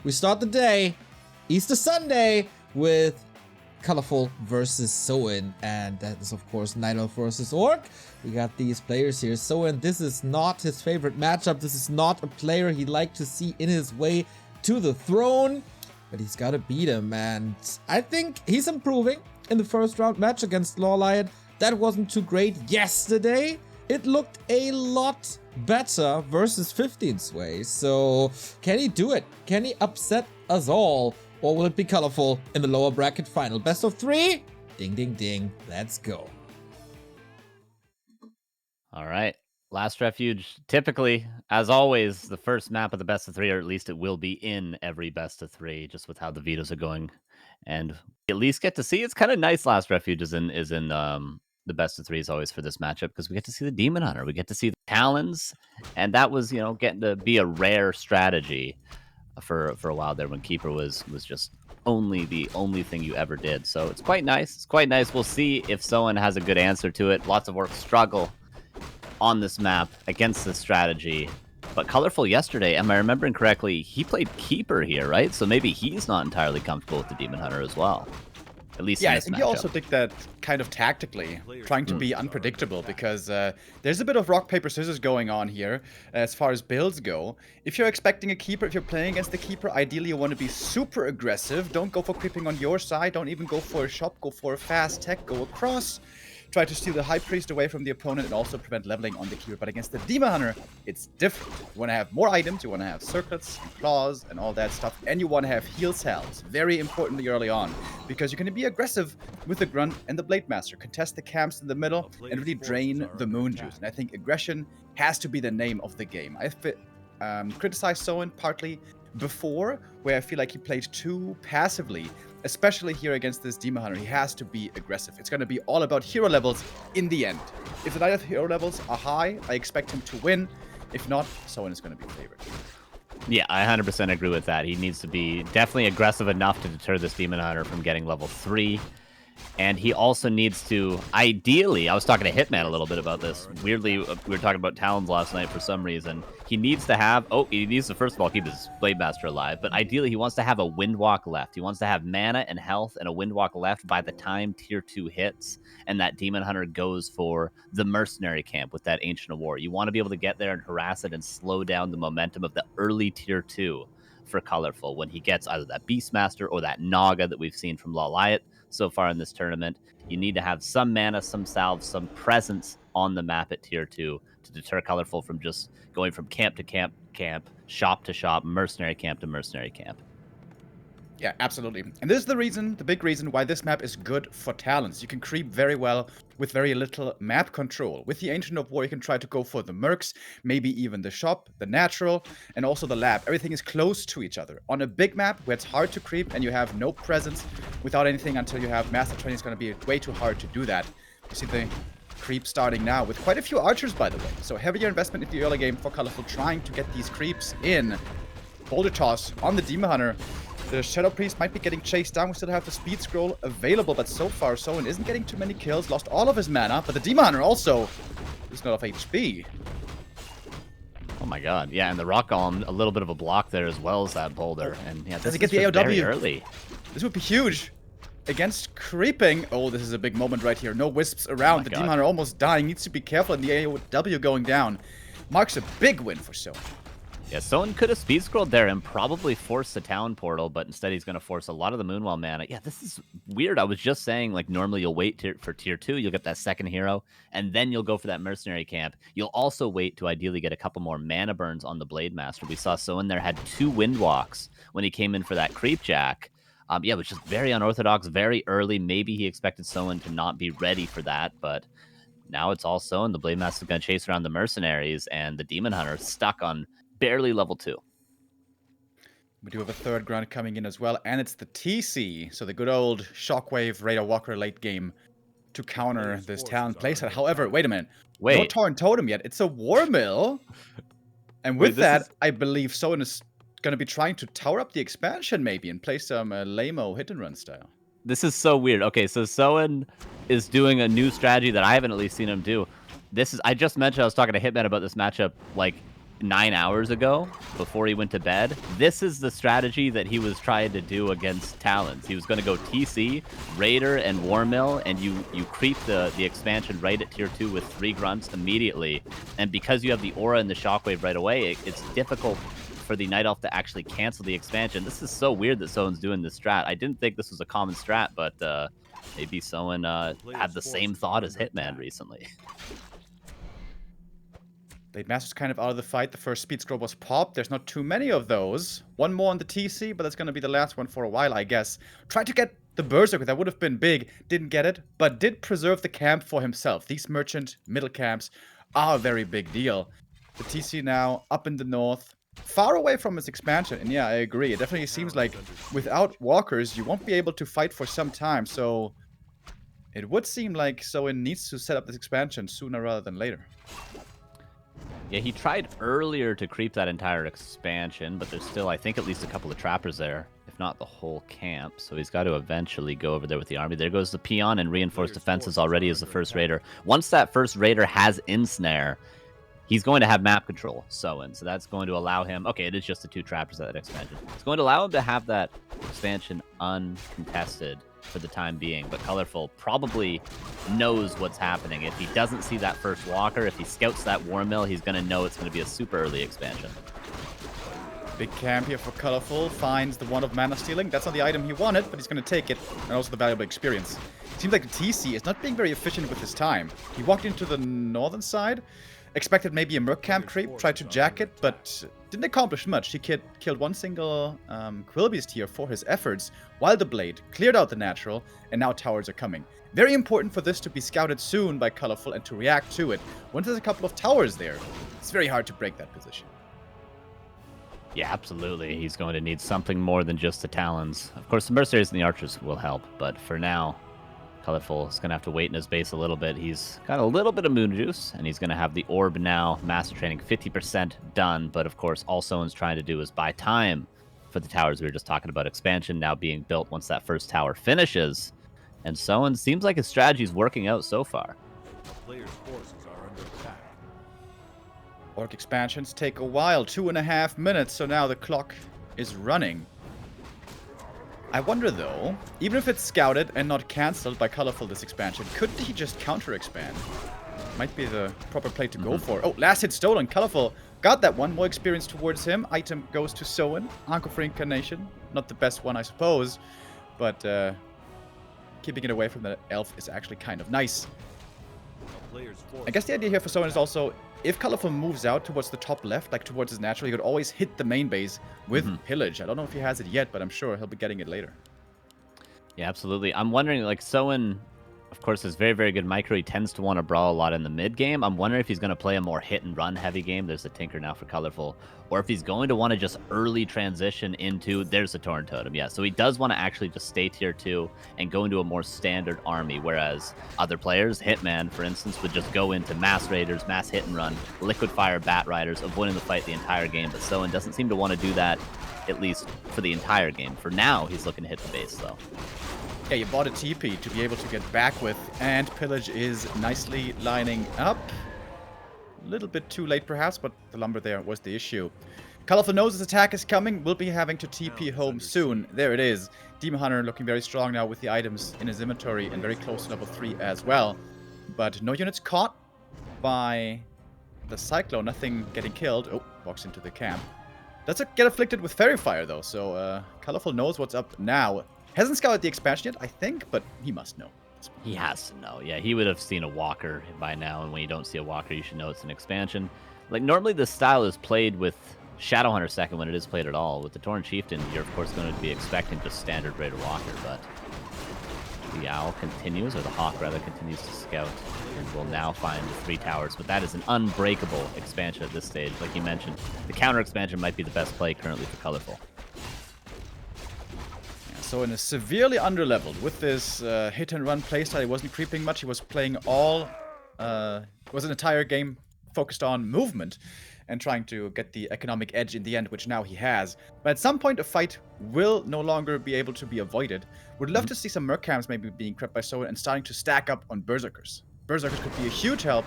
We start the day, Easter Sunday, with Colorful versus Soin, and that is of course Night Elf versus Orc. We got these players here. Soin, this is not his favorite matchup. This is not a player he'd like to see in his way to the throne, but he's got to beat him, and I think he's improving in the first round match against Lawlion. That wasn't too great yesterday. It looked a lot better versus 15 Sway. So can he do it? Can he upset us all? Or will it be Colorful in the lower bracket final? Best of 3? Ding, ding, ding. Let's go. All right. Last Refuge. Typically, as always, the first map of the best of 3, or at least it will be in every best of 3, just with how the vetoes are going. And we at least get to see. It's kind of nice. Last Refuge is in the best of 3 always for this matchup, because we get to see the Demon Hunter. We get to see the Talons. And that was, getting to be a rare strategy for a while there, when Keeper was just the only thing you ever did. So it's quite nice. It's quite nice. We'll see if Soin has a good answer to it. Lots of Orcs struggle on this map against this strategy. But Colorful yesterday, am I remembering correctly, he played Keeper here, right? So maybe he's not entirely comfortable with the Demon Hunter as well. At least yeah, in I this think matchup. he also did that kind of tactically, trying to be unpredictable, because there's a bit of rock, paper, scissors going on here as far as builds go. If you're expecting a Keeper, if you're playing against the Keeper, ideally you want to be super aggressive. Don't go for creeping on your side. Don't even go for a shop. Go for a fast tech. Go across. Try to steal the High Priest away from the opponent and also prevent leveling on the Keeper. But against the Demon Hunter, it's different. You want to have more items, you want to have circlets, and claws, and all that stuff. And you want to have heal cells, very importantly early on, because you're going to be aggressive with the Grunt and the Blade Master. Contest the camps in the middle and really drain the Moon Juice. And I think aggression has to be the name of the game. I've criticized Soin partly before, where I feel like he played too passively. Especially here against this Demon Hunter, he has to be aggressive. It's going to be all about hero levels in the end. If the Night of hero levels are high, I expect him to win. If not, Soin is going to be favored. Yeah, I 100% agree with that. He needs to be definitely aggressive enough to deter this Demon Hunter from getting level 3. And he also needs to, ideally, I was talking to Hitman a little bit about this. Weirdly, we were talking about Talons last night for some reason. He needs to have, he needs to first of all keep his Blade Master alive, but ideally he wants to have a Windwalk left. He wants to have mana and health and a Windwalk left by the time tier 2 hits, and that Demon Hunter goes for the Mercenary Camp with that Ancient of War. You want to be able to get there and harass it and slow down the momentum of the early tier 2 for Colorful when he gets either that Beastmaster or that Naga that we've seen from Lawlion so far in this tournament. You need to have some mana, some salve, some presence on the map at tier 2 to deter Colorful from just going from camp to camp, shop to shop, mercenary camp to mercenary camp. Yeah, absolutely. And this is the reason, the big reason why this map is good for Talons. You can creep very well with very little map control. With the Ancient of War, you can try to go for the Mercs, maybe even the shop, the natural, and also the lab. Everything is close to each other. On a big map where it's hard to creep and you have no presence without anything until you have Master Training, it's going to be way too hard to do that. You see the creep starting now with quite a few archers, by the way. So heavier investment in the early game for Colorful, trying to get these creeps in. Boulder Toss on the Demon Hunter. The Shadow Priest might be getting chased down. We still have the Speed Scroll available, but so far Soin isn't getting too many kills. Lost all of his mana, but the Demon Hunter also is not off HP. Oh my god, yeah, and the Rock Golem, a little bit of a block there as well as that Boulder. And yeah, Does this he get is the just very AOW? early. This would be huge. Against creeping. Oh, this is a big moment right here. No wisps around. The Demon Hunter almost dying. Needs to be careful, and the AOW going down marks a big win for Soin. Yeah, Soin could have speed scrolled there and probably forced the town portal, but instead he's going to force a lot of the Moonwell mana. Yeah, this is weird. I was just saying, like, normally you'll wait for tier 2, you'll get that second hero, and then you'll go for that mercenary camp. You'll also wait to ideally get a couple more mana burns on the Blade Master. We saw Soin there had 2 Windwalks when he came in for that Creep Jack. Yeah, which is very unorthodox, very early. Maybe he expected Soin to not be ready for that, but now it's all Soin. The Blade Master is going to chase around the mercenaries, and the Demon Hunter stuck on barely level 2. We do have a third grunt coming in as well, and it's the TC, so the good old Shockwave Raider Walker late game to counter this Talon playset. However, wait a minute. Wait. No Torrent Totem yet. It's a War Mill. And with that, I believe Soin is going to be trying to tower up the expansion maybe and play some lame-o hit-and-run style. This is so weird. Okay, so Soin is doing a new strategy that I haven't at least seen him do. I just mentioned, I was talking to Hitman about this matchup, like, 9 hours ago, before he went to bed, this is the strategy that he was trying to do against Talons. He was going to go TC, Raider, and Warmill, and you creep the expansion right at tier 2 with 3 grunts immediately. And because you have the aura and the shockwave right away, it's difficult for the Night Elf to actually cancel the expansion. This is so weird that Soin's doing this strat. I didn't think this was a common strat, but maybe Soin had the same thought as Hitman recently. Blade Master's kind of out of the fight. The first speed scroll was popped. There's not too many of those. One more on the TC, but that's going to be the last one for a while, I guess. Tried to get the Berserker. That would have been big. Didn't get it, but did preserve the camp for himself. These merchant middle camps are a very big deal. The TC now up in the north, far away from its expansion. And yeah, I agree. It definitely seems like without walkers, you won't be able to fight for some time. So it would seem like Soin needs to set up this expansion sooner rather than later. Yeah, he tried earlier to creep that entire expansion, but there's still, I think, at least a couple of trappers there, if not the whole camp. So he's got to eventually go over there with the army. There goes the peon and reinforced defenses already as the first raider. Once that first raider has ensnare, he's going to have map control, Soin. So that's going to allow him... Okay, it is just the 2 trappers at that expansion. It's going to allow him to have that expansion uncontested for the time being, but Colorful probably knows what's happening. If he doesn't see that first walker, if he scouts that war mill, he's going to know it's going to be a super early expansion. Big camp here for Colorful, finds the one of mana stealing. That's not the item he wanted, but he's going to take it, and also the valuable experience. Seems like the TC is not being very efficient with his time. He walked into the northern side, expected maybe a merc camp creep, tried to jack it, but didn't accomplish much. He killed one single Quillbeast here for his efforts, while the Blade cleared out the natural, and now towers are coming. Very important for this to be scouted soon by Colorful and to react to it. Once there's a couple of towers there, it's very hard to break that position. Yeah, absolutely. He's going to need something more than just the Talons. Of course, the Mercenaries and the Archers will help, but for now, Colorful is going to have to wait in his base a little bit. He's got a little bit of moon juice, and he's going to have the orb now. Master training 50% done, but of course, all Soin's trying to do is buy time for the towers. We were just talking about expansion now being built once that first tower finishes. And Soin seems like his strategy is working out so far. Players' forces are under attack. Orc expansions take a while, 2.5 minutes, so now the clock is running. I wonder though, even if it's scouted and not cancelled by Colorful this expansion, could he just counter-expand? Might be the proper play to go for. Oh, last hit stolen. Colorful got that one. More experience towards him. Item goes to Soin. Anchor for Incarnation. Not the best one, I suppose. But keeping it away from the elf is actually kind of nice. I guess the idea here for Soin is also, if Colorful moves out towards the top left, like towards his natural, he could always hit the main base with Pillage. I don't know if he has it yet, but I'm sure he'll be getting it later. Yeah, absolutely. I'm wondering, like, Soin, of course, is very, very good micro. He tends to want to brawl a lot in the mid game. I'm wondering if he's going to play a more hit and run heavy game. There's a Tinker now for Colorful. Or if he's going to want to just early transition into, there's the Torn Totem. Yeah, so he does want to actually just stay tier 2 and go into a more standard army. Whereas other players, Hitman, for instance, would just go into mass raiders, mass hit and run, liquid fire bat riders, avoiding the fight the entire game. But Soin doesn't seem to want to do that, at least for the entire game. For now, he's looking to hit the base, though. Yeah, you bought a TP to be able to get back with, and Pillage is nicely lining up. A little bit too late, perhaps, but the lumber there was the issue. Colorful knows his attack is coming. Will be having to TP home soon. There it is. Demon Hunter looking very strong now with the items in his inventory and very close to level 3 as well. But no units caught by the Cyclone. Nothing getting killed. Oh, walks into the camp. Does it get afflicted with Fairy Fire, though, so Colorful knows what's up now. Hasn't scouted the expansion yet, I think, but he must know. He has to know. Yeah, he would have seen a walker by now, and when you don't see a walker, you should know it's an expansion. Like, normally this style is played with Shadowhunter second when it is played at all. With the Torn Chieftain, you're, of course, going to be expecting just standard Raider Walker, but the Owl continues, or the Hawk, rather, continues to scout, and will now find the 3 towers, but that is an unbreakable expansion at this stage. Like you mentioned, the counter expansion might be the best play currently for Colorful. So in a severely underleveled with this hit and run playstyle, he wasn't creeping much. He was playing all, was an entire game focused on movement and trying to get the economic edge in the end, which now he has. But at some point, a fight will no longer be able to be avoided. Would love to see some merc camps maybe being crept by Soin and starting to stack up on Berserkers. Berserkers could be a huge help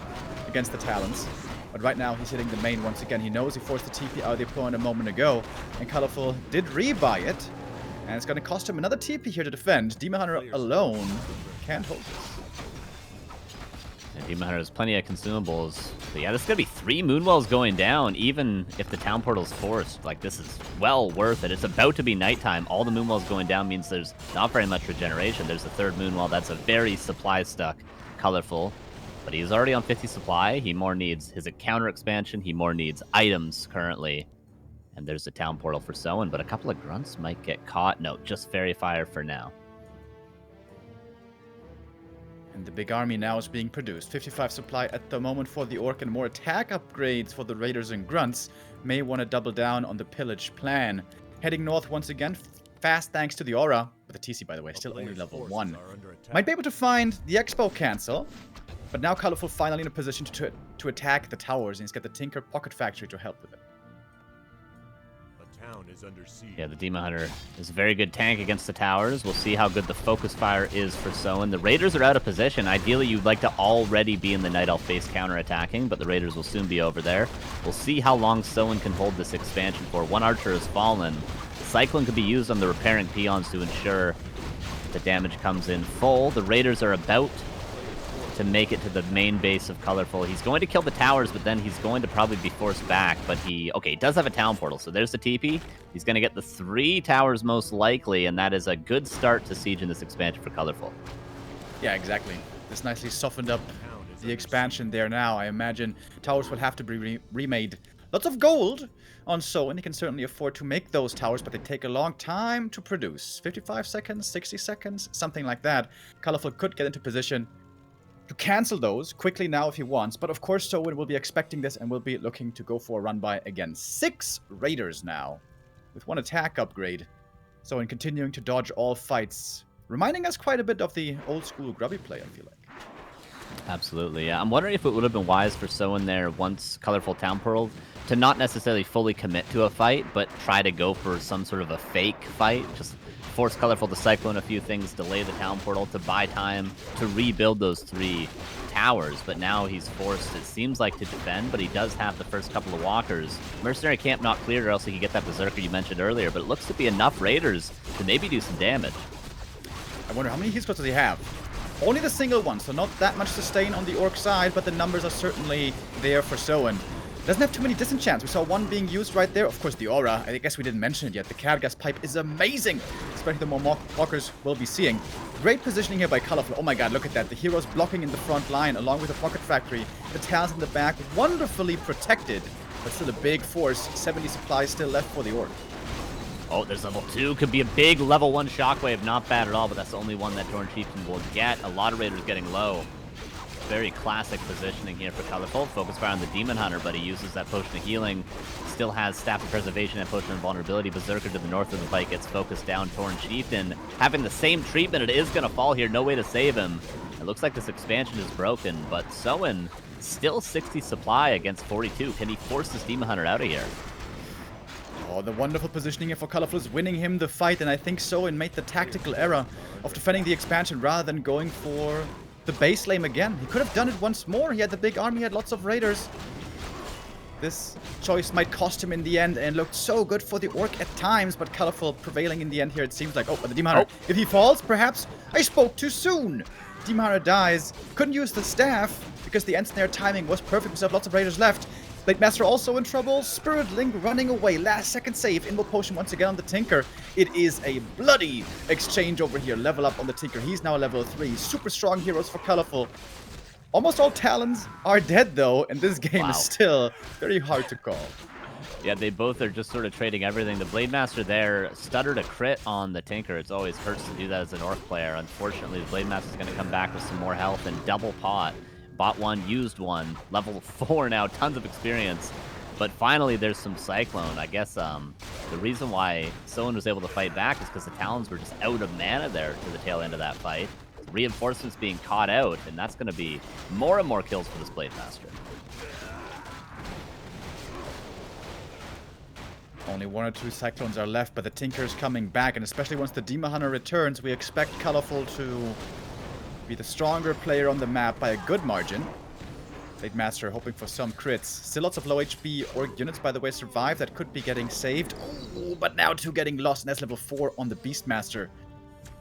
against the Talons. But right now, he's hitting the main once again. He knows he forced the TP out of the opponent a moment ago. And Colorful did rebuy it. And it's going to cost him another TP here to defend. Demon Hunter alone can't hold this. And Demon Hunter has plenty of consumables. But yeah, this is going to be 3 Moonwells going down, even if the town portal's forced. Like, this is well worth it. It's about to be nighttime. All the Moonwells going down means there's not very much regeneration. There's a 3rd Moonwell. That's a very supply-stuck Colorful. But he's already on 50 supply. He more needs his counter expansion. He more needs items currently. And there's the town portal for Soin, but a couple of grunts might get caught. No, just Fairy Fire for now. And the big army now is being produced. 55 supply at the moment for the Orc, and more attack upgrades for the Raiders and Grunts. May want to double down on the pillage plan. Heading north once again, fast thanks to the Aura. With the TC, by the way, still only level 1. Might be able to find the Expo cancel. But now Colorful finally in a position to attack the towers, and he's got the Tinker Pocket Factory to help with it. Town is under siege. Yeah, the Demon Hunter is a very good tank against the towers. We'll see how good the focus fire is for Soin. The Raiders are out of position. Ideally, you'd like to already be in the Night Elf base counter-attacking, but the Raiders will soon be over there. We'll see how long Soin can hold this expansion for. 1 archer has fallen. Cyclone could be used on the repairing peons to ensure the damage comes in full. The Raiders are about to make it to the main base of Colorful. He's going to kill the towers, but then he's going to probably be forced back. But he does have a town portal, so there's the TP. He's going to get the 3 towers most likely, and that is a good start to siege in this expansion for Colorful. Yeah, exactly. This nicely softened up the expansion there now. I imagine towers will have to be remade. Lots of gold on Soin. He can certainly afford to make those towers, but they take a long time to produce. 55 seconds, 60 seconds, something like that. Colorful could get into position to cancel those quickly now if he wants, but of course Soin will be expecting this and will be looking to go for a run by again. 6 Raiders now, with 1 attack upgrade. Soin continuing to dodge all fights, reminding us quite a bit of the old school grubby play, I feel like. Absolutely, yeah. I'm wondering if it would have been wise for Soin there once Colorful town portal to not necessarily fully commit to a fight, but try to go for some sort of a fake fight, just force Colorful to cyclone a few things, delay the town portal to buy time to rebuild those 3 towers. But now he's forced, it seems like, to defend, but he does have the first couple of walkers. Mercenary camp not cleared, or else he could get that Berserker you mentioned earlier, but it looks to be enough Raiders to maybe do some damage. I wonder how many heal spots does he have? Only the single one, so not that much sustain on the Orc side, but the numbers are certainly there for Soin. Doesn't have too many disenchants. We saw 1 being used right there. Of course, the Aura. I guess we didn't mention it yet. The Cargas pipe is amazing, especially the more walkers we'll be seeing. Great positioning here by Colorful. Oh my god, look at that. The heroes blocking in the front line along with the Pocket Factory. The Talons in the back, wonderfully protected, but still a big force. 70 supplies still left for the Orc. Oh, there's level 2. Could be a big level 1 shockwave. Not bad at all, but that's the only one that Torn Chieftain will get. A lot of Raiders getting low. Very classic positioning here for Colorful. Focus fire on the Demon Hunter, but he uses that Potion of Healing. Still has Staff of Preservation and Potion of Vulnerability. Berserker to the north of the fight gets focused down. Torn Chieftain having the same treatment. It is going to fall here. No way to save him. It looks like this expansion is broken, but Soin still 60 supply against 42. Can he force this Demon Hunter out of here? Oh, the wonderful positioning here for Colorful is winning him the fight, and I think Soin made the tactical error of defending the expansion rather than going for the base lane again. He could have done it once more. He had the big army, he had lots of Raiders. This choice might cost him in the end, and looked so good for the Orc at times, but Colorful prevailing in the end here, it seems like. Oh, but the Demon Hunter. If he falls, perhaps I spoke too soon. Demon Hunter dies. Couldn't use the staff because the end snare timing was perfect. We still have lots of Raiders left. Blade Master also in trouble. Spirit Link running away. Last second save. Invo Potion once again on the Tinker. It is a bloody exchange over here. Level up on the Tinker. He's now level 3. Super strong heroes for Colorful. Almost all Talons are dead though, and this game is still very hard to call. Yeah, they both are just sort of trading everything. The Blade Master there stuttered a crit on the Tinker. It always hurts to do that as an Orc player. Unfortunately, the Blade Master is going to come back with some more health and double pot. Bought 1, used 1, level 4 now, tons of experience. But finally, there's some Cyclone. I guess the reason why Soin was able to fight back is because the Talons were just out of mana there to the tail end of that fight. Reinforcements being caught out, and that's going to be more and more kills for this Blade Master. Only 1 or 2 Cyclones are left, but the Tinker is coming back, and especially once the Demon Hunter returns, we expect Colorful to be the stronger player on the map by a good margin. Blade Master hoping for some crits. Still lots of low HP orc units, by the way, survive. That could be getting saved. Oh, but now 2 getting lost, and that's level 4 on the Beastmaster.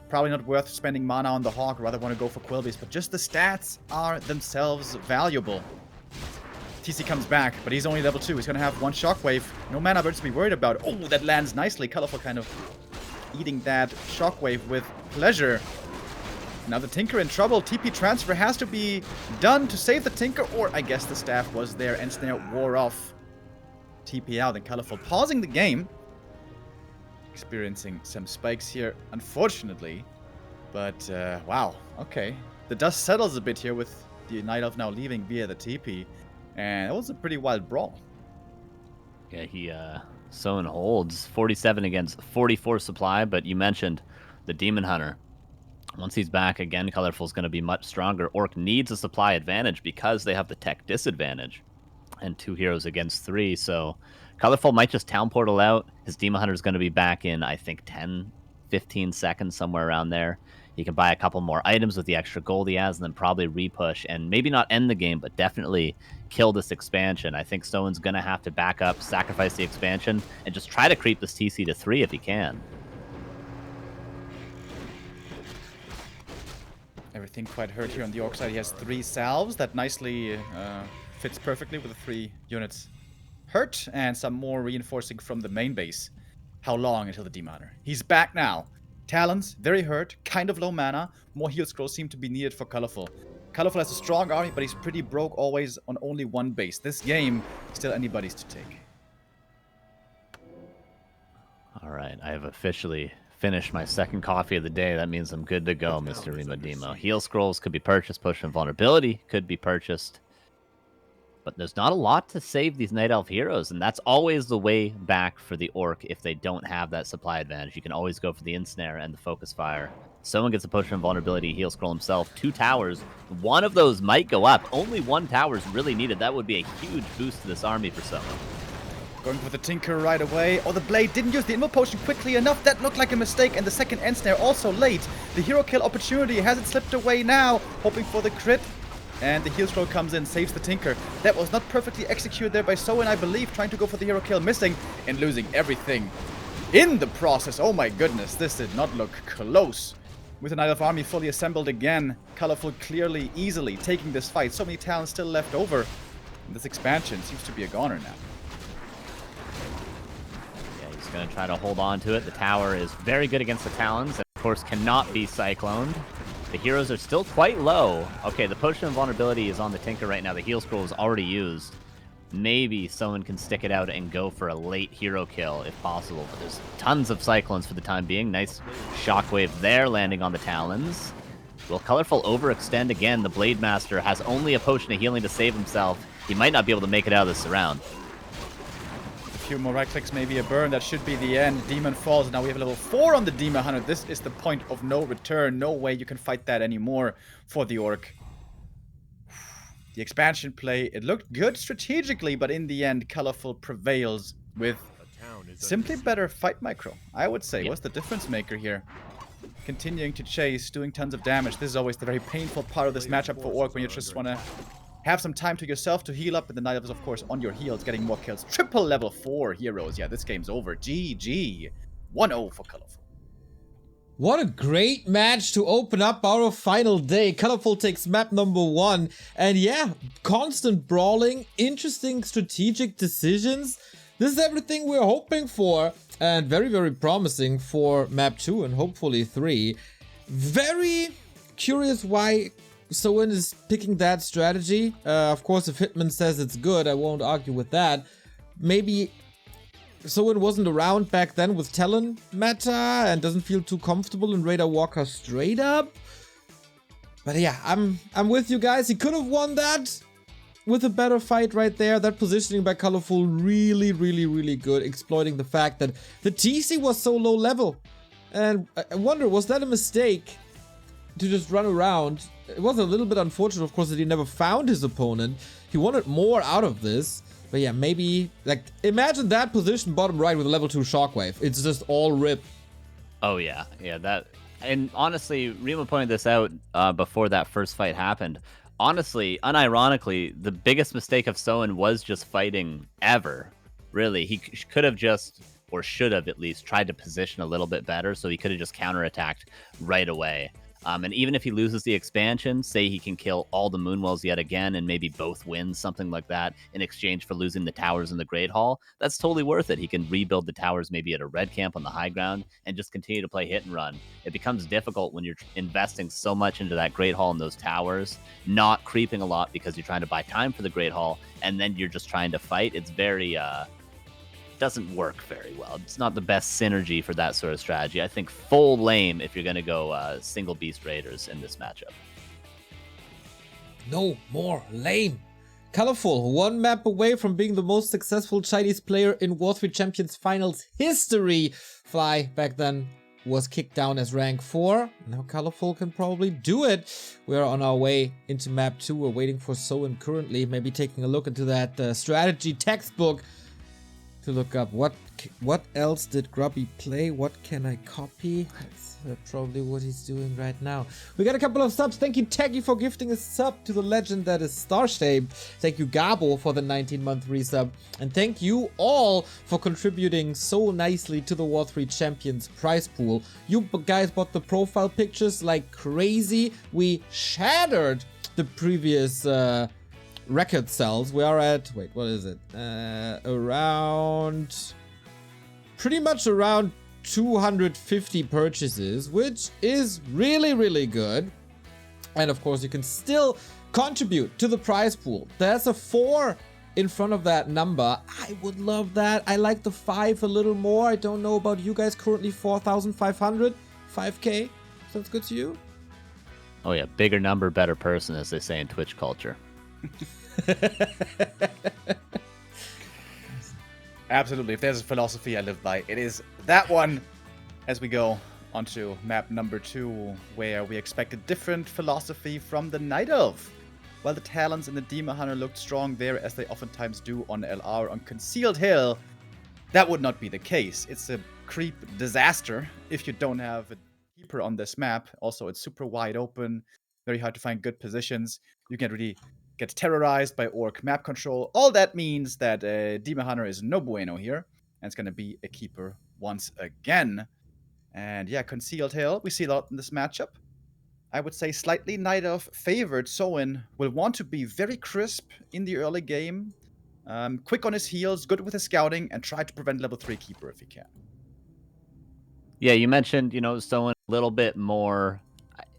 Probably not worth spending mana on the Hawk. Rather want to go for Quillbeast, but just the stats are themselves valuable. TC comes back, but he's only level 2. He's going to have 1 Shockwave. No mana birds to be worried about. Oh, that lands nicely. Colorful kind of eating that Shockwave with pleasure. Now the Tinker in trouble. TP transfer has to be done to save the Tinker, or I guess the staff was there and Snare wore off. TP out and Colorful pausing the game. Experiencing some spikes here, unfortunately. But, wow. Okay. The dust settles a bit here with the Night Elf now leaving via the TP. And it was a pretty wild brawl. Yeah, Soin holds 47 against 44 supply, but you mentioned the Demon Hunter. Once he's back again, Colorful's going to be much stronger. Orc needs a supply advantage because they have the tech disadvantage. And 2 heroes against 3, so Colorful might just Town Portal out. His Demon Hunter's going to be back in, I think, 10, 15 seconds, somewhere around there. He can buy a couple more items with the extra gold he has, and then probably repush, and maybe not end the game, but definitely kill this expansion. I think Soin's going to have to back up, sacrifice the expansion, and just try to creep this TC to 3 if he can. Everything quite hurt here on the Orc side. He has 3 salves. That nicely fits perfectly with the 3 units hurt, and some more reinforcing from the main base. How long until the Demon Hunter? He's back now. Talons, very hurt, kind of low mana. More heal scrolls seem to be needed for Colorful. Colorful has a strong army, but he's pretty broke always on only 1 base. This game, still anybody's to take. All right, I have officially finished my 2nd coffee of the day. That means I'm good to go, Mr. Remo Demo. Heal scrolls could be purchased. Push and vulnerability could be purchased. But there's not a lot to save these Night Elf heroes, and that's always the way back for the Orc if they don't have that supply advantage. You can always go for the Ensnare and the Focus Fire. Someone gets a Potion of Vulnerability, heal scroll himself. 2 towers. 1 of those might go up. Only 1 tower is really needed. That would be a huge boost to this army for someone. Going for the Tinker right away. Oh, the Blade didn't use the Invo Potion quickly enough. That looked like a mistake, and the second Ensnare also late. The hero kill opportunity hasn't slipped away now. Hoping for the crit. And the heal scroll comes in, saves the Tinker. That was not perfectly executed there by Soin, I believe, trying to go for the hero kill, missing, and losing everything in the process. Oh my goodness, this did not look close. With the Night Elf army fully assembled again, Colorful clearly, easily taking this fight. So many talents still left over. And this expansion seems to be a goner now. Yeah, he's going to try to hold on to it. The tower is very good against the Talons, and of course cannot be cycloned. The heroes are still quite low. Okay, the Potion of Vulnerability is on the Tinker right now. The heal scroll is already used. Maybe someone can stick it out and go for a late hero kill if possible. But there's tons of Cyclones for the time being. Nice Shockwave there landing on the Talons. Will Colorful overextend again? The Blade Master has only a Potion of Healing to save himself. He might not be able to make it out of this round. A few more right clicks, maybe a burn. That should be the end. Demon falls. Now we have level 4 on the Demon Hunter. This is the point of no return. No way you can fight that anymore for the Orc. The expansion play, it looked good strategically, but in the end, Colorful prevails with simply better fight micro, I would say. What's the difference maker here? Continuing to chase, doing tons of damage. This is always the very painful part of this matchup for Orc, when you just want to have some time to yourself to heal up, and the Night Elf is, of course, on your heels, getting more kills. Triple level 4 heroes. Yeah, this game's over. GG. 1-0 for Colorful. What a great match to open up our final day. Colorful takes map number 1. And yeah, constant brawling, interesting strategic decisions. This is everything we're hoping for. And very, very promising for map 2 and hopefully 3. Very curious why Soin is picking that strategy. Of course, if Hitman says it's good, I won't argue with that. Maybe Soin wasn't around back then with Talon meta and doesn't feel too comfortable in Raider Walker straight up. But yeah, I'm with you guys. He could have won that with a better fight right there. That positioning by Colorful really, really, really good, exploiting the fact that the TC was so low level. And I wonder, was that a mistake to just run around? It was a little bit unfortunate, of course, that he never found his opponent. He wanted more out of this. But yeah, maybe, like, imagine that position bottom right with a level 2 Shockwave. It's just all rip. Oh, yeah. Yeah, that... And honestly, Remo pointed this out before that first fight happened. honestly, unironically, the biggest mistake of Soin was just fighting ever. Really, he could have just, or should have at least, tried to position a little bit better, so he could have just counterattacked right away. And even if he loses the expansion, say he can kill all the Moonwells yet again and maybe both wins, something like that, in exchange for losing the towers in the Great Hall, that's totally worth it. He can rebuild the towers maybe at a red camp on the high ground and just continue to play hit and run. It becomes difficult when you're investing so much into that Great Hall and those towers, not creeping a lot because you're trying to buy time for the Great Hall, and then you're just trying to fight. It's very... doesn't work very well. It's not the best synergy for that sort of strategy. I think full lame if you're going to go single beast raiders in this matchup. No more lame. Colorful, one map away from being the most successful Chinese player in W3Champions finals history. Fly back then was kicked down as rank 4. Now Colorful can probably do it. We are on our way into map 2. We're waiting for Soin currently. Maybe taking a look into that strategy textbook to look up what else did Grubby play, what can I copy. That's probably what he's doing right now. We got a couple of subs. Thank you Taggy for gifting a sub to the legend that is Starshape. Thank you Gabo for the 19-month resub, and thank you all for contributing so nicely to the W3Champions prize pool. You guys bought the profile pictures like crazy. We shattered the previous record sales. We are at, wait, what is it? Pretty much around 250 purchases, which is really, really good. And of course, you can still contribute to the prize pool. There's a 4 in front of that number. I would love that. I like the 5 a little more. I don't know about you guys. Currently 4,500, 5K. Sounds good to you? Oh yeah, bigger number, better person, as they say in Twitch culture. Absolutely. If there's a philosophy I live by, it is that one. As we go onto map number 2, where we expect a different philosophy from the Night Elf. While the talents in the Demon Hunter looked strong there, as they oftentimes do on LR on Concealed Hill, that would not be the case. It's a creep disaster if you don't have a keeper on this map. Also, it's super wide open, very hard to find good positions. You can really get terrorized by Orc map control. All that means that Demon Hunter is no bueno here, and it's going to be a keeper once again. And yeah, Concealed Hill, we see a lot in this matchup. I would say slightly Night Elf favored. Soin will want to be very crisp in the early game, quick on his heels, good with his scouting, and try to prevent level 3 keeper if he can. Yeah, you mentioned, Soin a little bit more,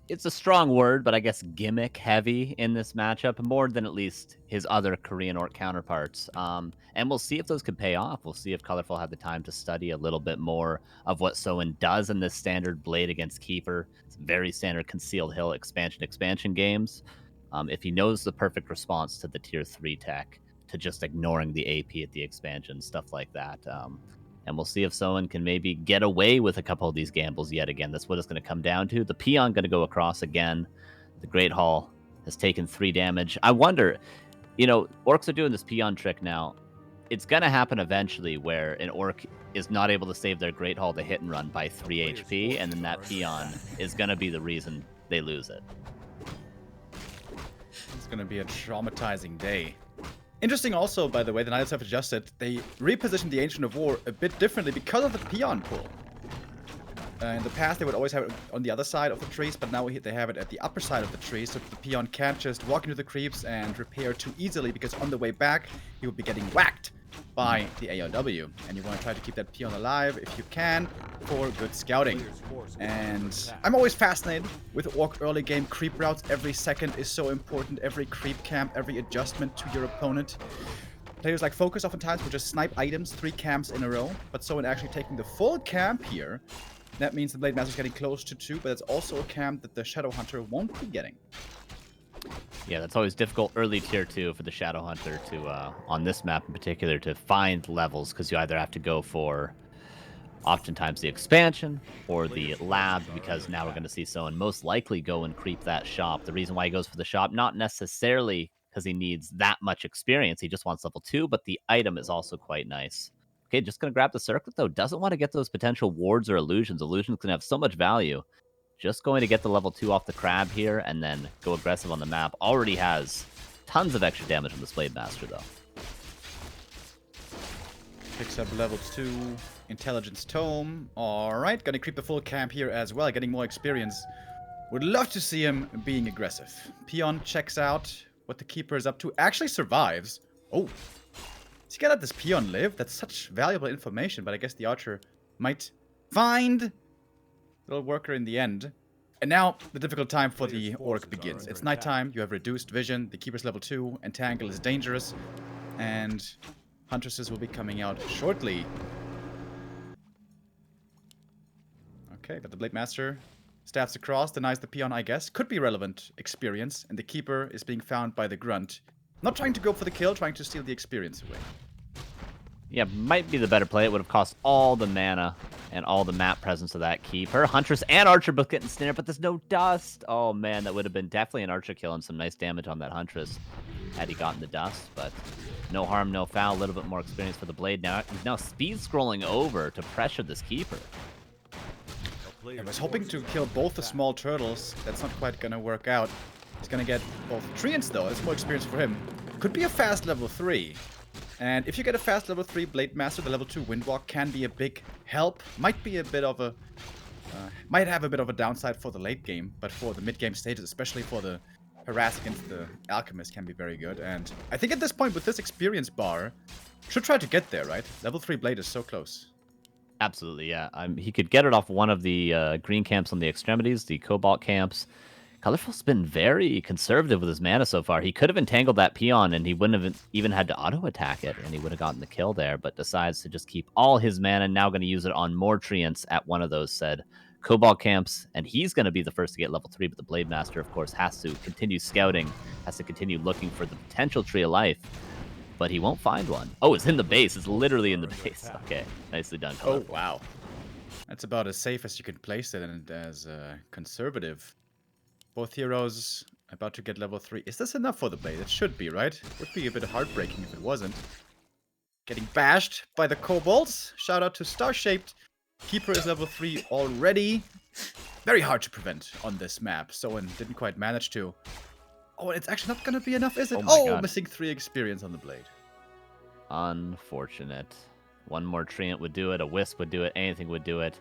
it's a strong word, but I guess gimmick heavy in this matchup, more than at least his other Korean Orc counterparts. And we'll see if those could pay off. We'll see if Colorful have the time to study a little bit more of what Soin does in this standard Blade against Keeper. It's very standard Concealed Hill expansion games. If he knows the perfect response to the tier 3 tech, to just ignoring the AP at the expansion, stuff like that. And we'll see if Soin can maybe get away with a couple of these gambles yet again. That's what it's going to come down to. The Peon going to go across again. The Great Hall has taken 3 damage. I wonder, Orcs are doing this Peon trick now. It's going to happen eventually where an Orc is not able to save their Great Hall to hit and run by 3 HP, and then that Peon is going to be the reason they lose it. It's going to be a traumatizing day. Interesting also, by the way, the Knights have adjusted. They repositioned the Ancient of War a bit differently because of the Peon pull. In the past, they would always have it on the other side of the trees, but now they have it at the upper side of the trees, so the Peon can't just walk into the creeps and repair too easily, because on the way back, he would be getting whacked by the AOW. And you want to try to keep that Peon alive if you can for good scouting. And I'm always fascinated with Orc early game creep routes. Every second is so important. Every creep camp, every adjustment to your opponent. Players like Focus oftentimes will just snipe items 3 camps in a row, but Soin actually taking the full camp here. That means the Blade Master is getting close to 2, but it's also a camp that the Shadow Hunter won't be getting. Yeah, that's always difficult early tier 2 for the Shadow Hunter to, on this map in particular, to find levels, because you either have to go for oftentimes the expansion or the lab, because now we're going to see Soin most likely go and creep that shop. The reason why he goes for the shop, not necessarily because he needs that much experience, he just wants level 2, but the item is also quite nice. Okay, just going to grab the circlet, though. Doesn't want to get those potential wards or illusions. Illusions can have so much value. just going to get the level 2 off the crab here and then go aggressive on the map. Already has tons of extra damage from this Blade Master, though. Picks up level 2 Intelligence Tome. Alright, gonna creep the full camp here as well, getting more experience. Would love to see him being aggressive. Peon checks out what the Keeper is up to. Actually survives. Oh. Is he gonna let this Peon live? That's such valuable information, but I guess the Archer might find little worker in the end. And now, the difficult time for the Orc begins. It's nighttime, you have reduced vision, the Keeper's level 2, Entangle is dangerous, and Huntresses will be coming out shortly. Okay, got the Blade Master. Stabs across, denies the Peon, I guess. Could be relevant experience, and the Keeper is being found by the Grunt. Not trying to go for the kill, trying to steal the experience away. Yeah, might be the better play. It would have cost all the mana and all the map presence of that Keeper. Huntress and Archer both getting snared, but there's no dust. Oh, man, that would have been definitely an Archer kill and some nice damage on that Huntress had he gotten the dust, but no harm, no foul. A little bit more experience for the Blade now. He's now speed scrolling over to pressure this Keeper. I was hoping to kill both the small turtles. That's not quite gonna work out. He's gonna get both treants though. That's more experience for him. Could be a fast level 3. And if you get a fast level 3 Blade Master, the level 2 Windwalk can be a big help. Might be a bit of a... might have a bit of a downside for the late game, but for the mid game stages, especially for the harass against the Alchemist, can be very good. And I think at this point with this experience bar, should try to get there, right? Level 3 Blade is so close. Absolutely, yeah. He could get it off one of the green camps on the extremities, the Cobalt camps. Colorful's been very conservative with his mana so far. He could have entangled that Peon, and he wouldn't have even had to auto-attack it, and he would have gotten the kill there, but decides to just keep all his mana, now going to use it on more treants at one of those said Cobalt camps, and he's going to be the first to get level 3, but the Blade Master, of course, has to continue scouting, has to continue looking for the potential Tree of Life. But he won't find one. Oh, it's in the base. It's literally in the base. Okay, nicely done, Color. Oh, wow. That's about as safe as you can place it and as conservative. Both heroes about to get level 3. Is this enough for the Blade? It should be, right? Would be a bit heartbreaking if it wasn't. Getting bashed by the Kobolds. Shout out to Star-Shaped. Keeper is level 3 already. Very hard to prevent on this map. Soin didn't quite manage to. Oh, it's actually not going to be enough, is it? Oh, missing 3 experience on the Blade. Unfortunate. One more treant would do it, a Wisp would do it, anything would do it.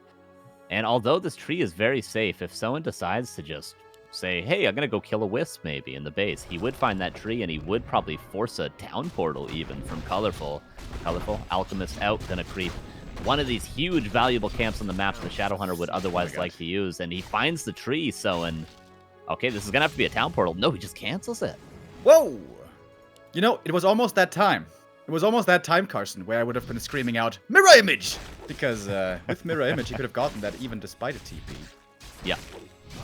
And although this tree is very safe, if someone decides to just say, hey, I'm going to go kill a Wisp maybe in the base, he would find that tree and he would probably force a town portal even from Colorful. Colorful, Alchemist out, going to creep one of these huge valuable camps on the map the Shadowhunter would otherwise like to use, and he finds the tree, Soin. Okay, this is going to have to be a town portal. No, he just cancels it. Whoa! You know, it was almost that time. It was almost that time, Carson, where I would have been screaming out, Mirror Image! Because with Mirror Image, he could have gotten that even despite a TP. Yeah.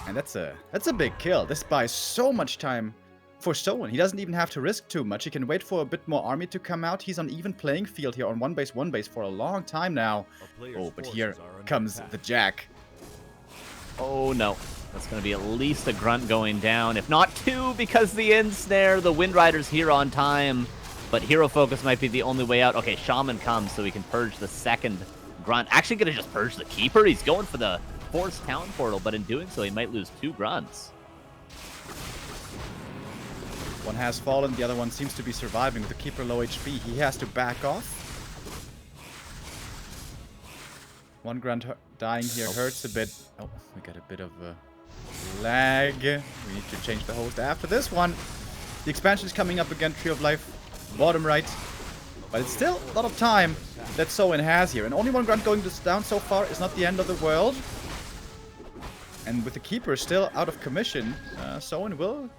And that's a big kill. This buys so much time for Soin. He doesn't even have to risk too much. He can wait for a bit more army to come out. He's on even playing field here on one base for a long time now. Oh, but here comes the Jack. Oh, no. That's going to be at least a Grunt going down, if not 2, because the Ensnare, the Wind Rider's here on time. But Hero Focus might be the only way out. Okay, Shaman comes so he can purge the second Grunt. Actually going to just purge the Keeper. He's going for the Forced Town Portal, but in doing so, he might lose 2 Grunts. One has fallen, the other one seems to be surviving with the Keeper low HP. He has to back off. One Grunt dying here hurts a bit. Oh, we got a bit of a lag. We need to change the host after this one. The expansion is coming up again, Tree of Life, bottom right. But it's still a lot of time that Soin has here. And only one Grunt going down so far is not the end of the world. And with the Keeper still out of commission, Soin will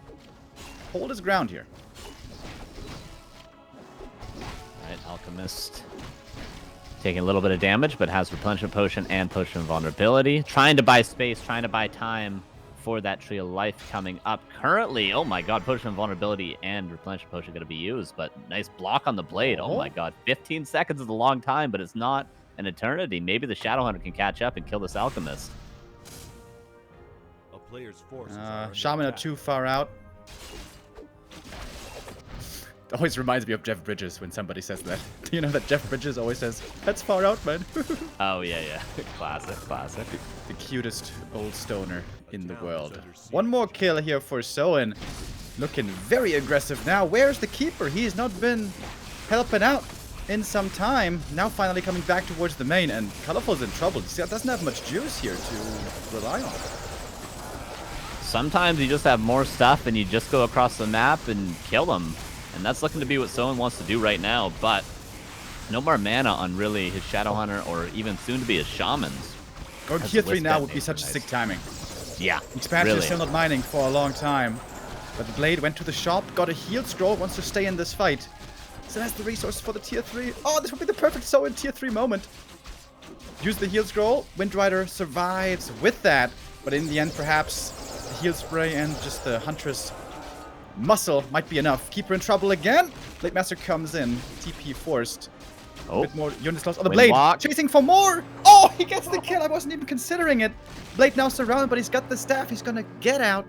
hold his ground here. Alright, Alchemist taking a little bit of damage, but has Replenishment Potion and Potion of Vulnerability. Trying to buy space, trying to buy time for that Tree of Life coming up. Currently, oh my god, Potion of Vulnerability and Replenishment Potion going to be used, but nice block on the Blade. Oh my god, 15 seconds is a long time, but it's not an eternity. Maybe the Shadowhunter can catch up and kill this Alchemist. A player's forces Shaman are too far out. Always reminds me of Jeff Bridges when somebody says that. You know that Jeff Bridges always says, "That's far out, man." Oh, yeah. Classic, classic. The cutest old stoner in the world. One more kill here for Soin. Looking very aggressive now. Where's the keeper? He's not been helping out in some time. Now finally coming back towards the main, and Colorful's in trouble. See, doesn't have much juice here to rely on. Sometimes you just have more stuff and you just go across the map and kill them. And that's looking to be what Soin wants to do right now, but no more mana on really his Shadowhunter or even soon to be his Shamans. Going tier 3 now would be such sick timing. Yeah, Expansion really. is still not mining for a long time. But the Blade went to the shop, got a healed scroll, wants to stay in this fight. So that's the resource for the tier 3. Oh, this would be the perfect Soin tier 3 moment. Use the healed scroll. Windrider survives with that. But in the end, perhaps the heal spray and just the Huntress muscle might be enough. Keeper in trouble again. Blade Master comes in. TP forced. Oh. A bit more units lost. Oh, the Wind Blade walk. chasing for more. Oh, he gets the kill. I wasn't even considering it. Blade now surrounded, but he's got the staff. He's gonna get out.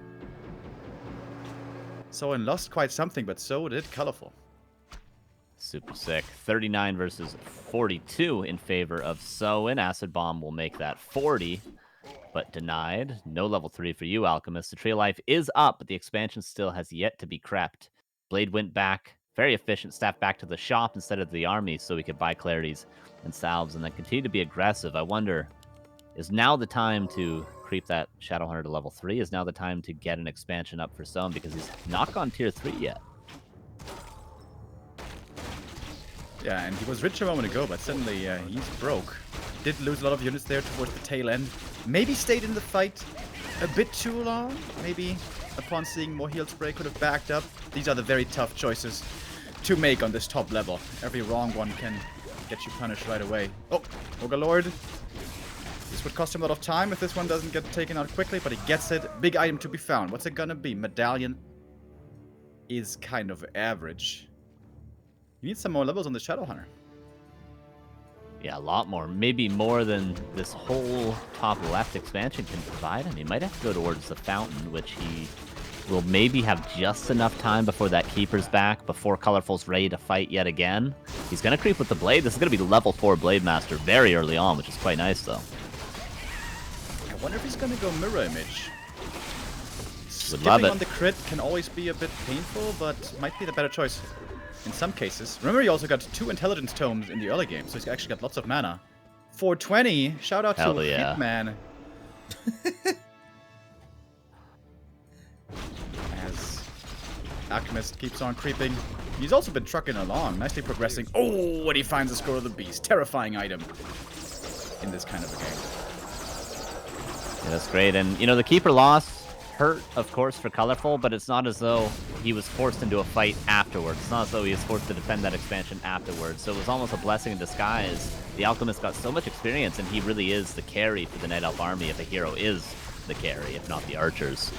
Soin lost quite something, but so did Colorful. Super sick. 39 versus 42 in favor of Soin. Acid Bomb will make that 40. But denied. No level 3 for you, Alchemist. The Tree of Life is up, but the expansion still has yet to be crept. Blade went back. Very efficient. Staff back to the shop instead of the army so we could buy clarities and salves and then continue to be aggressive. I wonder, is now the time to creep that Shadowhunter to level 3? Is now the time to get an expansion up for Soin because he's not gone tier 3 yet? Yeah, and he was rich a moment ago, but suddenly he's broke. Did lose a lot of units there towards the tail end. Maybe stayed in the fight a bit too long. Maybe upon seeing more heal spray could have backed up. These are the very tough choices to make on this top level. Every wrong one can get you punished right away. Oh, Ogre Lord. This would cost him a lot of time if this one doesn't get taken out quickly, but he gets it. Big item to be found. What's it gonna be? Medallion is kind of average. You need some more levels on the Shadowhunter. Yeah, a lot more. Maybe more than this whole top left expansion can provide him. He might have to go towards the Fountain, which he will maybe have just enough time before that Keeper's back, before Colorful's ready to fight yet again. He's going to creep with the Blade. This is going to be level 4 Blade Master very early on, which is quite nice, though. I wonder if he's going to go Mirror Image. Would love Skipping it. on the crit can always be a bit painful, but might be the better choice in some cases. Remember, he also got 2 Intelligence Tomes in the early game, so he's actually got lots of mana. 420, shout out Hell to yeah. Hitman. As Alchemist keeps on creeping. He's also been trucking along, nicely progressing. Oh, and he finds the Scroll of the Beast. Terrifying item in this kind of a game. Yeah, that's great. And, you know, the Keeper loss hurt, of course, for Colorful, but it's not as though he was forced into a fight afterwards. It's not as though he was forced to defend that expansion afterwards. So it was almost a blessing in disguise. The Alchemist got so much experience, and he really is the carry for the Night Elf army if a hero is the carry, if not the archers.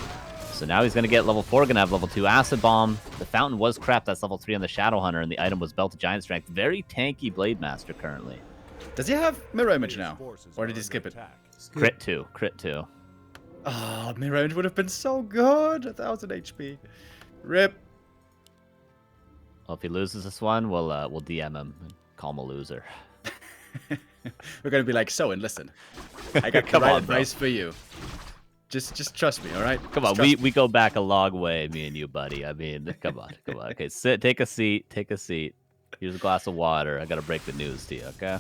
So now he's going to get level 4, going to have level 2 Acid Bomb. The Fountain was crept. That's level 3 on the Shadowhunter, and the item was Belt of Giant Strength. Very tanky Blade Master currently. Does he have Mirror Image now? Or did he skip it? Crit 2. Crit 2. Oh, Mirror Image would have been so good. 1000 HP. Rip. Well, if he loses this one, we'll DM him and call him a loser. We're gonna be like, Soin, listen. I got the Come right on, advice for you. Just trust me, all right? Come on, we go back a long way, me and you, buddy. I mean, come on. Okay, sit, take a seat. Here's a glass of water. I gotta break the news to you, okay?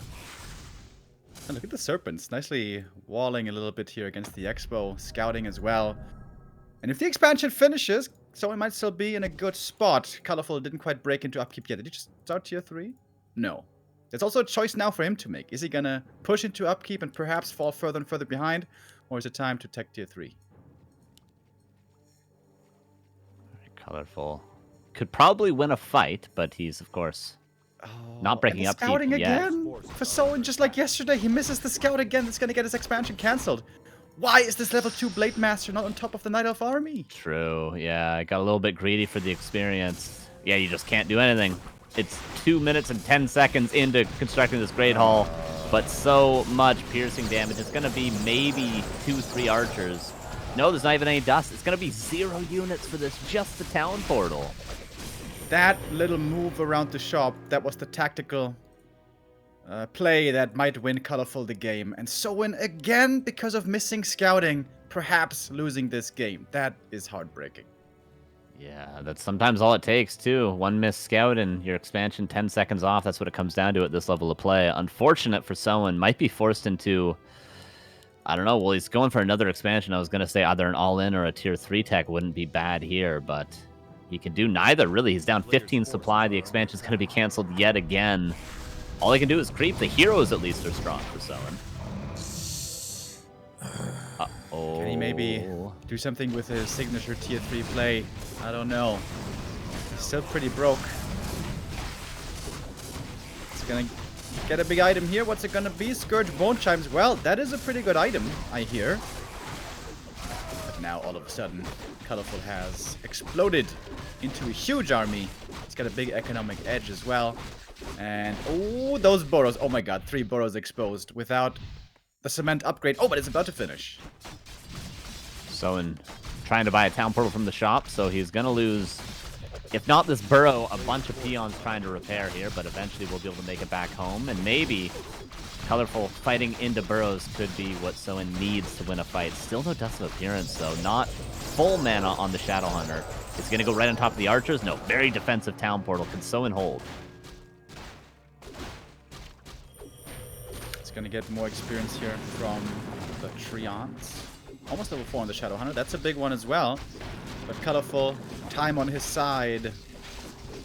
And look at the Serpents, nicely walling a little bit here against the Expo, scouting as well. And if the expansion finishes, Soin might still be in a good spot. Colorful didn't quite break into upkeep yet. Did he just start tier 3? No. There's also a choice now for him to make. Is he gonna push into upkeep and perhaps fall further and further behind? Or is it time to tech tier 3? Colorful. Could probably win a fight, but he's, of course, not breaking up Scouting yet. again for Soin, just like yesterday. He misses the scout again. That's gonna get his expansion cancelled. Why is this level 2 Blade Master not on top of the Night Elf army? True, yeah. I got a little bit greedy for the experience. Yeah, you just can't do anything. It's 2 minutes and 10 seconds into constructing this Great Hall, but so much piercing damage. It's going to be maybe 2-3 archers. No, there's not even any dust. It's going to be 0 units for this, just the town portal. that little move around the shop, that was the tactical play that might win Colorful the game. And Soin again, because of missing scouting, perhaps losing this game. That is heartbreaking. Yeah, that's sometimes all it takes, too. One missed scout and your expansion 10 seconds off. That's what it comes down to at this level of play. Unfortunate for Soin. Might be forced into... I don't know. Well, he's going for another expansion. I was going to say either an all-in or a tier 3 tech wouldn't be bad here, but he can do neither, really. He's down 15 supply. The expansion's going to be canceled yet again. All he can do is creep. The heroes, at least, are strong for Soin. Uh-oh. Can he maybe do something with his signature tier 3 play? I don't know. He's still pretty broke. He's going to get a big item here. What's it going to be? Scourge Bone Chimes. Well, that is a pretty good item, I hear. But now, all of a sudden, Colorful has exploded into a huge army. It's got a big economic edge as well. And, oh, those burrows. Oh my god, 3 burrows exposed without the cement upgrade. Oh, but it's about to finish. Soin trying to buy a town portal from the shop, so he's going to lose, if not this burrow, a bunch of peons trying to repair here, but eventually we'll be able to make it back home. And maybe Colorful fighting into burrows could be what Soin needs to win a fight. Still no Dust of Appearance, though. Not full mana on the Shadow Hunter. It's going to go right on top of the archers. No, very defensive town portal. Can Soin hold? It's going to get more experience here from the Treants. Almost level 4 on the Shadow Hunter. That's a big one as well. But Colorful, time on his side.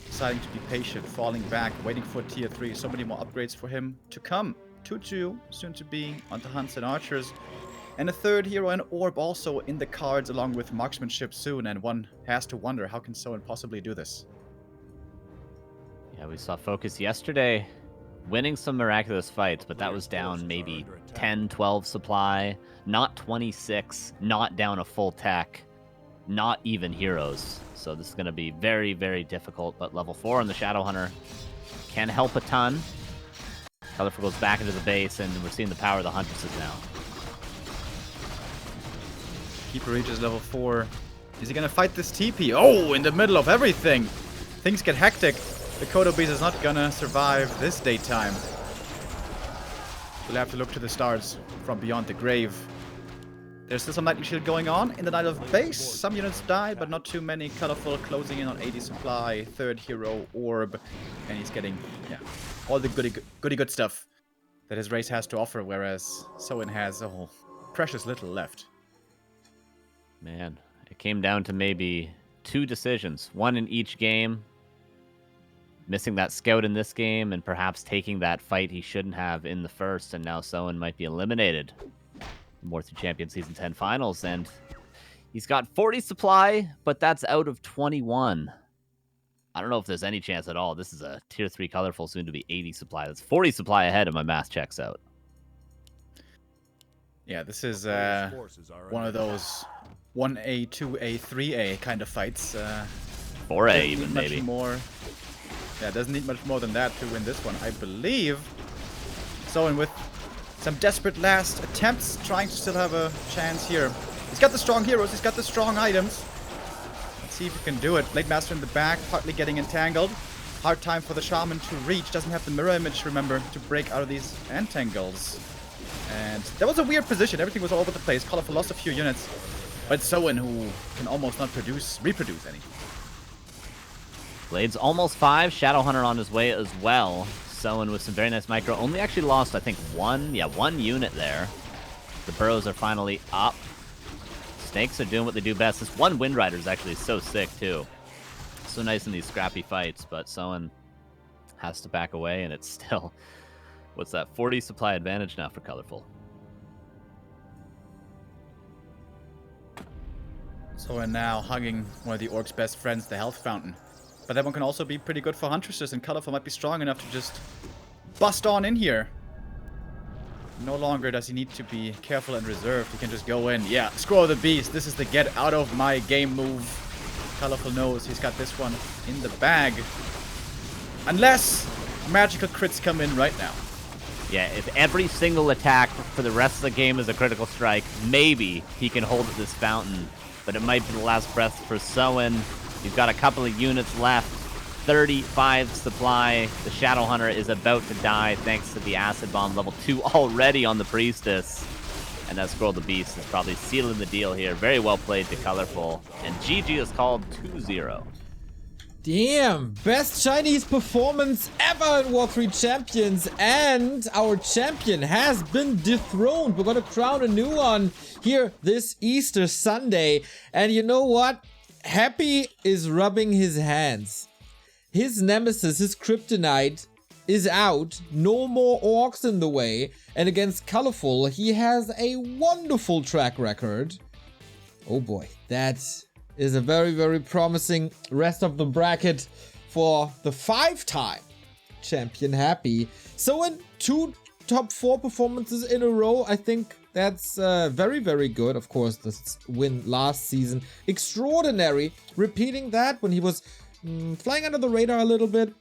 Deciding to be patient, falling back, waiting for tier 3. So many more upgrades for him to come. Tutu, soon to be, onto Hunts and Archers. And a third hero and Orb also in the cards, along with Marksmanship soon. And one has to wonder, how can Soin possibly do this? Yeah, we saw Focus yesterday winning some miraculous fights, but that was down maybe 10, 12 supply, not 26, not down a full tech, not even heroes. So this is going to be very, very difficult, but level 4 on the Shadow Hunter can help a ton. Colorful goes back into the base, and we're seeing the power of the Huntresses now. Keeper reaches level 4. Is he going to fight this TP? Oh, in the middle of everything. Things get hectic. The Kodo Beast is not going to survive this daytime. We'll have to look to the stars from beyond the grave. There's still some Lightning Shield going on in the Night of Base. Some units died, but not too many. Colorful closing in on 80 supply. Third hero, Orb. And he's getting, yeah, all the goody good stuff that his race has to offer, whereas Soin has, oh, precious little left. Man, it came down to maybe 2 decisions. One in each game. Missing that scout in this game, and perhaps taking that fight he shouldn't have in the first, and now Soin might be eliminated. W3Champions Season 10 Finals, and he's got 40 supply, but that's out of 21. I don't know if there's any chance at all. This is a Tier 3 Colorful, soon to be 80 supply. That's 40 supply ahead if my math checks out. Yeah, this is one of those 1A, 2A, 3A kind of fights. 4A even, maybe. More. Yeah, doesn't need much more than that to win this one, I believe. Soin with some desperate last attempts, trying to still have a chance here. He's got the strong heroes, he's got the strong items. Let's see if he can do it. Blade Master in the back, partly getting entangled. Hard time for the Shaman to reach. Doesn't have the mirror image, remember, to break out of these entangles. And that was a weird position. Everything was all over the place. Colorful lost a few units. But Soin, who can almost not reproduce any. Blade's almost 5. Shadow Hunter on his way as well. Soin with some very nice micro. Only actually lost, I think, one unit there. The burrows are finally up. Snakes are doing what they do best. This one Wind Rider is actually so sick, too. So nice in these scrappy fights, but Soin has to back away, and it's still... What's that? 40 supply advantage now for Colorful. Soin now hugging one of the Orc's best friends, the Health Fountain. But that one can also be pretty good for Huntresses, and Colorful might be strong enough to just bust on in here. No longer does he need to be careful and reserved. He can just go in. Yeah, Scroll of the Beast. This is the get out of my game move. Colorful knows he's got this one in the bag. Unless magical crits come in right now. Yeah, if every single attack for the rest of the game is a critical strike, maybe he can hold this fountain. But it might be the last breath for Soin. He's got a couple of units left. 35 supply. The Shadow Hunter is about to die thanks to the Acid Bomb level 2 already on the Priestess. And that Scroll the Beast is probably sealing the deal here. Very well played to Colorful. And GG is called 2-0. Damn, best Chinese performance ever in War3Champions, and our champion has been dethroned. We're gonna crown a new one here this Easter Sunday. And you know what? Happy is rubbing his hands. His nemesis, his kryptonite, is out. No more orcs in the way. And against Colorful, he has a wonderful track record. Oh boy, that is a very, very promising rest of the bracket for the 5-time champion Happy. So in 2 top 4 performances in a row, I think that's very, very good. Of course, this win last season, extraordinary. Repeating that when he was flying under the radar a little bit,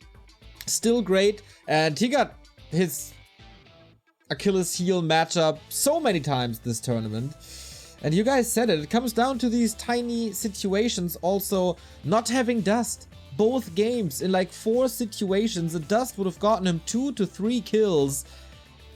still great. And he got his Achilles heel matchup so many times this tournament. And you guys said it, it comes down to these tiny situations. Also, not having dust. Both games, in like 4 situations, the dust would have gotten him 2 to 3 kills.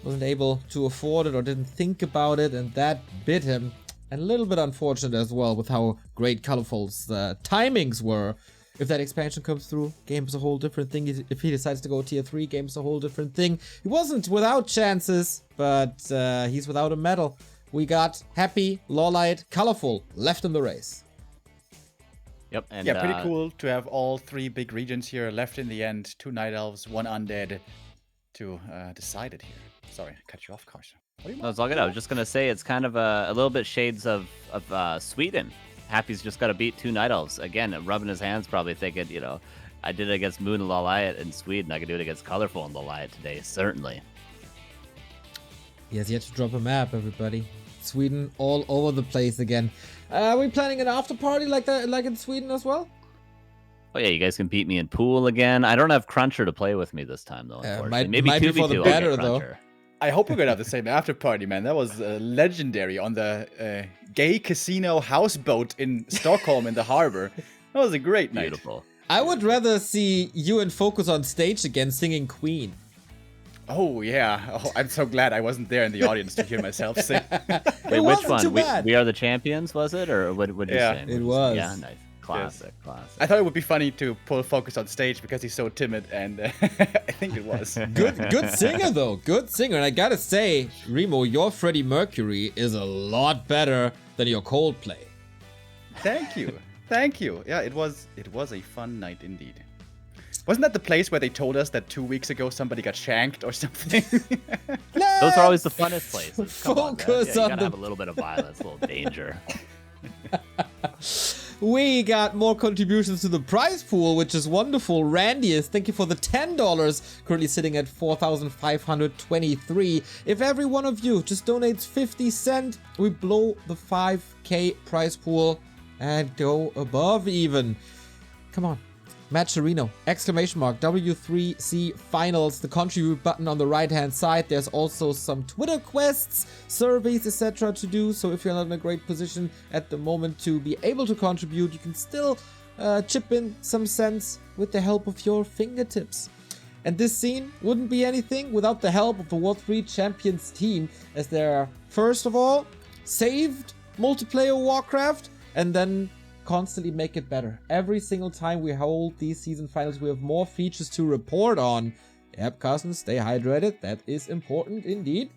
Wasn't able to afford it or didn't think about it, and that bit him. And a little bit unfortunate as well with how great Colorful's timings were. If that expansion comes through, game's a whole different thing. If he decides to go tier 3, game's a whole different thing. He wasn't without chances, but he's without a medal. We got Happy, Lawlight, Colorful left in the race. Yep, and yeah, pretty cool to have all 3 big regions here left in the end. 2 Night Elves, 1 Undead to decide it here. Sorry, I cut you off, Carson. No, it's all good. I was just going to say it's kind of a little bit shades of Sweden. Happy's just got to beat 2 Night Elves. Again, rubbing his hands, probably thinking, you know, I did it against Moon and Lawlight in Sweden. I could do it against Colorful and Lawlight today, certainly. He has yet to drop a map, everybody. Sweden all over the place again. Are we planning an after party like that, like in Sweden as well? Oh yeah, you guys can beat me in pool again. I don't have Cruncher to play with me this time though. Might Maybe be for the better though. I hope we're gonna have the same after party, man. That was legendary on the gay casino houseboat in Stockholm in the harbor. That was a great night. Beautiful. I would rather see you and Focus on stage again singing Queen. Oh yeah. Oh, I'm so glad I wasn't there in the audience to hear myself sing. Wait, which one? We Are the Champions, was it, or what did you say? It was. Yeah, nice. Classic, classic. I thought it would be funny to pull Focus on stage because he's so timid, and I think it was. Good singer though, good singer. And I gotta say, Remo, your Freddie Mercury is a lot better than your Coldplay. Thank you, thank you. Yeah, it was a fun night indeed. Wasn't that the place where they told us that 2 weeks ago somebody got shanked or something? Those are always the funnest places. Come on, Focus you on gotta have a little bit of violence, a little danger. We got more contributions to the prize pool, which is wonderful. Randy, thank you for the $10, currently sitting at 4,523. If every one of you just donates 50 cents, we blow the 5K prize pool and go above even. Come on. Matt Chirino, exclamation mark, W3C Finals, the contribute button on the right-hand side. There's also some Twitter quests, surveys, etc. to do. So if you're not in a great position at the moment to be able to contribute, you can still chip in some cents with the help of your fingertips. And this scene wouldn't be anything without the help of the War3Champions team, as they're, first of all, saved multiplayer Warcraft, and then constantly make it better. Every single time we hold these season finals, we have more features to report on. Yep, Carson, stay hydrated. That is important indeed.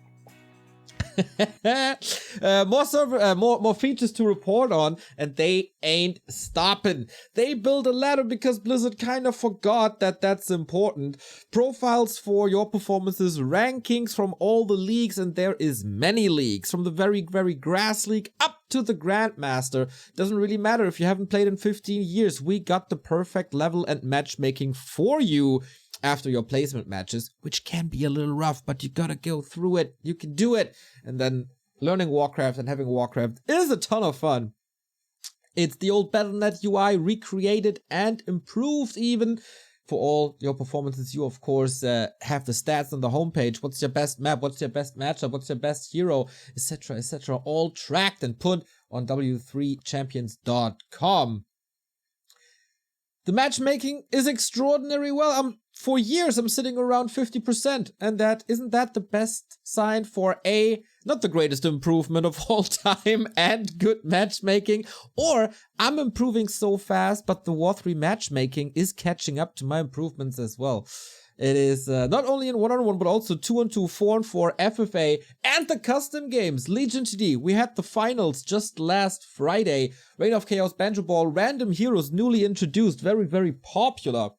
More features to report on, and they ain't stopping. They build a ladder because Blizzard kind of forgot that that's important. Profiles for your performances, rankings from all the leagues, and there is many leagues, from the very grass league up to the Grandmaster. Doesn't really matter if you haven't played in 15 years. We got the perfect level and matchmaking for you after your placement matches, which can be a little rough, but you gotta go through it. You can do it. And then learning Warcraft and having Warcraft is a ton of fun. It's the old Battle.net UI recreated and improved even. For all your performances, you of course have the stats on the homepage. What's your best map? What's your best matchup? What's your best hero? Etc. etc. All tracked and put on W3Champions.com. The matchmaking is extraordinary well. For years, I'm sitting around 50%, and isn't that the best sign for not the greatest improvement of all time and good matchmaking, or I'm improving so fast, but the W3 matchmaking is catching up to my improvements as well. It is not only in 1-on-1, but also 2-on-2, 4-on-4, FFA, and the custom games. Legion TD, we had the finals just last Friday. Reign of Chaos, Banjo Ball, Random Heroes, newly introduced, very, very popular.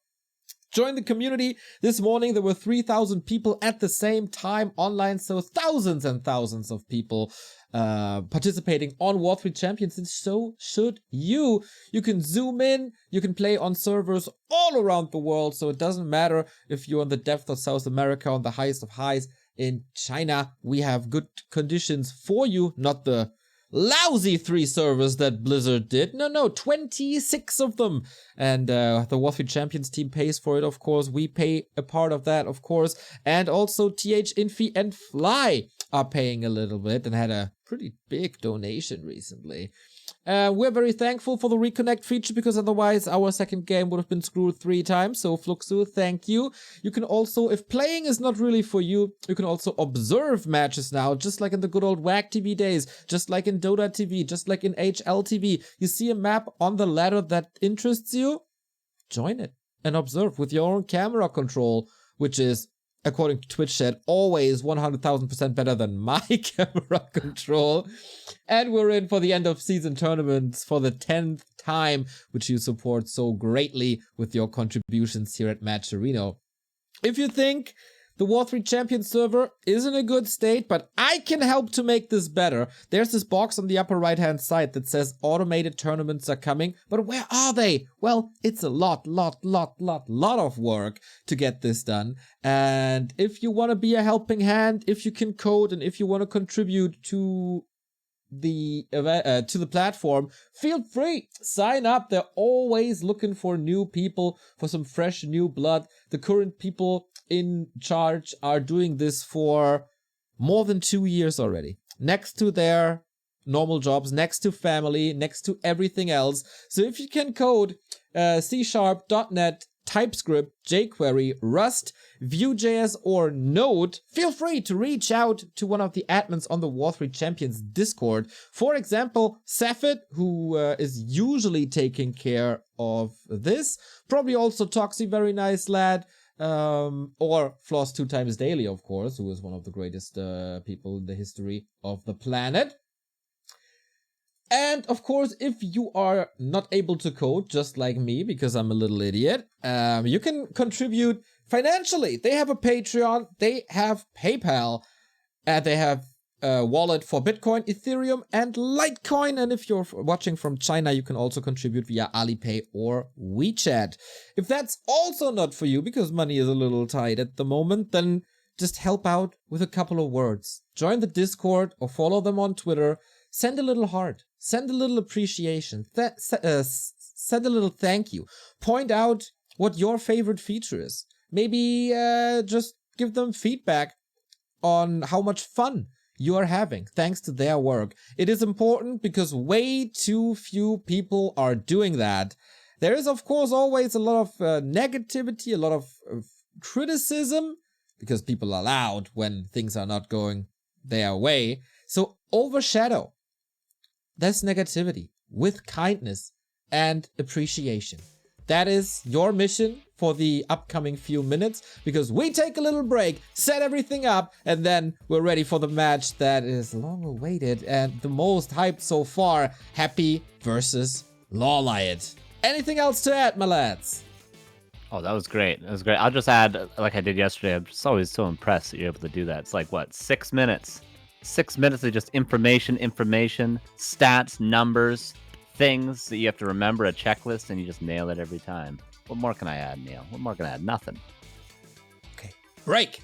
Join the community. This morning there were 3,000 people at the same time online, so thousands and thousands of people participating on W3Champions, and so should you. You can zoom in, you can play on servers all around the world, so it doesn't matter if you're in the depth of South America, on the highest of highs in China. We have good conditions for you, not the lousy 3 servers that Blizzard did. No, 26 of them. And the W3Champions team pays for it, of course. We pay a part of that, of course. And also TH, Infi, and Fly are paying a little bit and had a pretty big donation recently. We're very thankful for the reconnect feature, because otherwise our second game would have been screwed 3 times. So Fluxu, thank you. You can also, if playing is not really for you, you can also observe matches now, just like in the good old WAC TV days, just like in Dota TV, just like in HL TV. You see a map on the ladder that interests you? Join it and observe with your own camera control, which is, according to Twitch chat, always 100,000% better than my camera control. And we're in for the end of season tournaments for the 10th time, which you support so greatly with your contributions here at Matcherino. If you think the W3Champions server is in a good state, but I can help to make this better, there's this box on the upper right hand side that says automated tournaments are coming. But where are they? Well, it's a lot of work to get this done. And if you want to be a helping hand, if you can code, and if you want to contribute to the platform, feel free, sign up. They're always looking for new people, for some fresh new blood. The current people in charge are doing this for more than 2 years already, next to their normal jobs, next to family, next to everything else. So if you can code C#, .NET, TypeScript, jQuery, Rust, Vue.js, or Node, feel free to reach out to one of the admins on the W3Champions Discord. For example, Safit, who is usually taking care of this. Probably also Toxie, very nice lad. Or Floss 2 times daily, of course, who is one of the greatest people in the history of the planet. And of course, if you are not able to code, just like me, because I'm a little idiot, you can contribute financially. They have a Patreon, they have PayPal, and they have a wallet for Bitcoin, Ethereum, and Litecoin. And if you're watching from China, you can also contribute via Alipay or WeChat. If that's also not for you, because money is a little tight at the moment, then just help out with a couple of words. Join the Discord or follow them on Twitter. Send a little heart. Send a little appreciation. Send a little thank you. Point out what your favorite feature is. Maybe just give them feedback on how much fun you are having thanks to their work. It is important because way too few people are doing that. There is, of course, always a lot of negativity, a lot of criticism, because people are loud when things are not going their way. So overshadow this negativity with kindness and appreciation. That is your mission for the upcoming few minutes, because we take a little break, set everything up, and then we're ready for the match that is long awaited and the most hyped so far, Happy versus Lawliot. Anything else to add, my lads? Oh, that was great. That was great. I'll just add, like I did yesterday, I'm just always so impressed that you're able to do that. It's like, what, 6 minutes? 6 minutes of just information, stats, numbers, things that you have to remember, a checklist, and you just nail it every time. What more can I add, Neil? What more can I add? Nothing. Okay, break.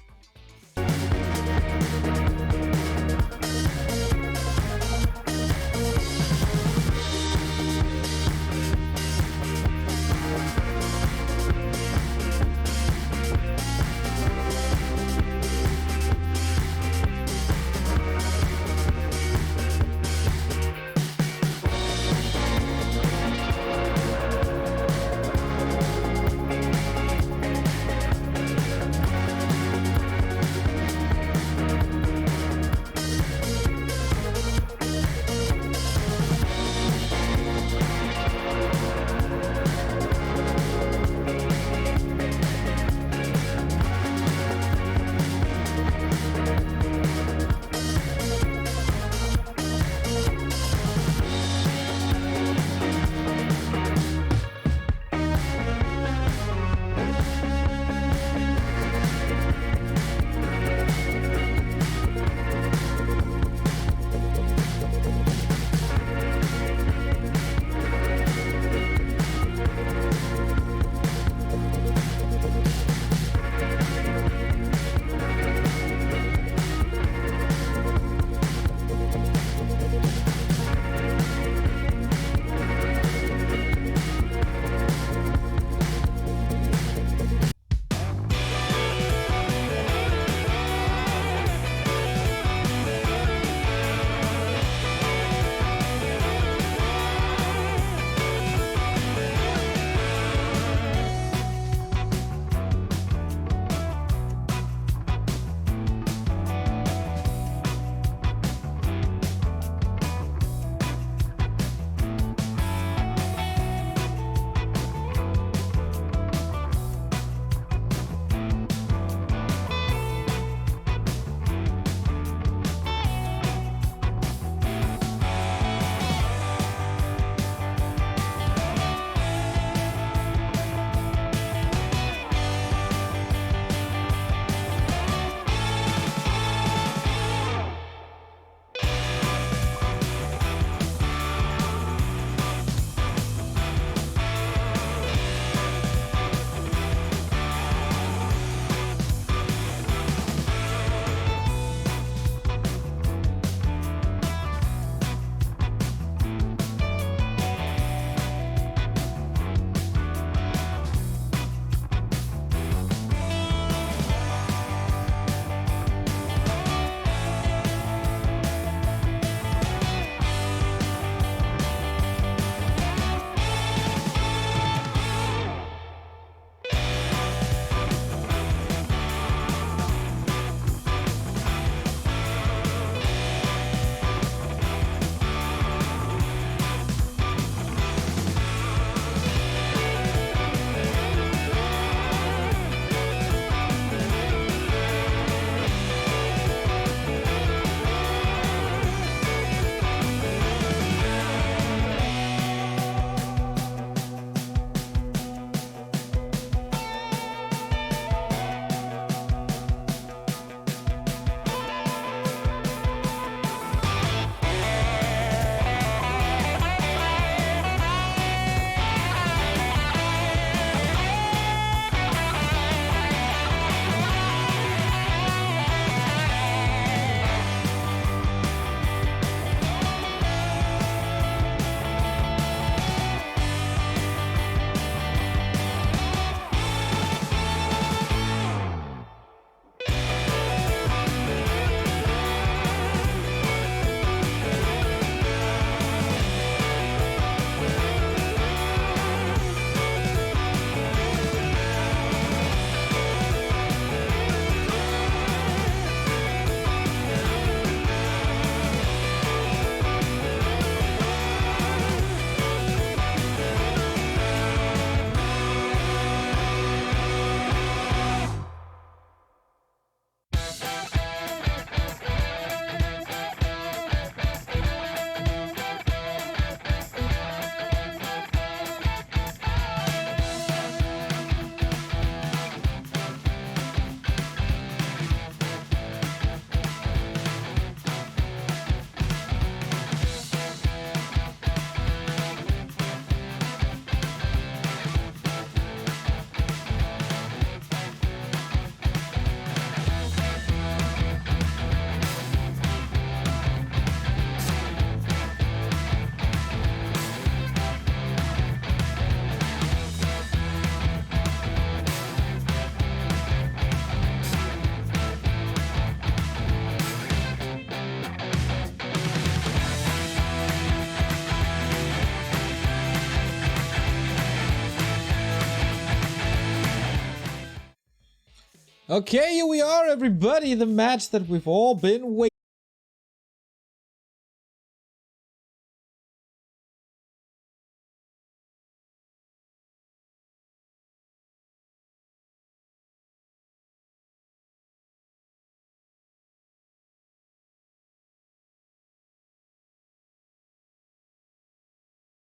Okay, here we are, everybody. The match that we've all been waiting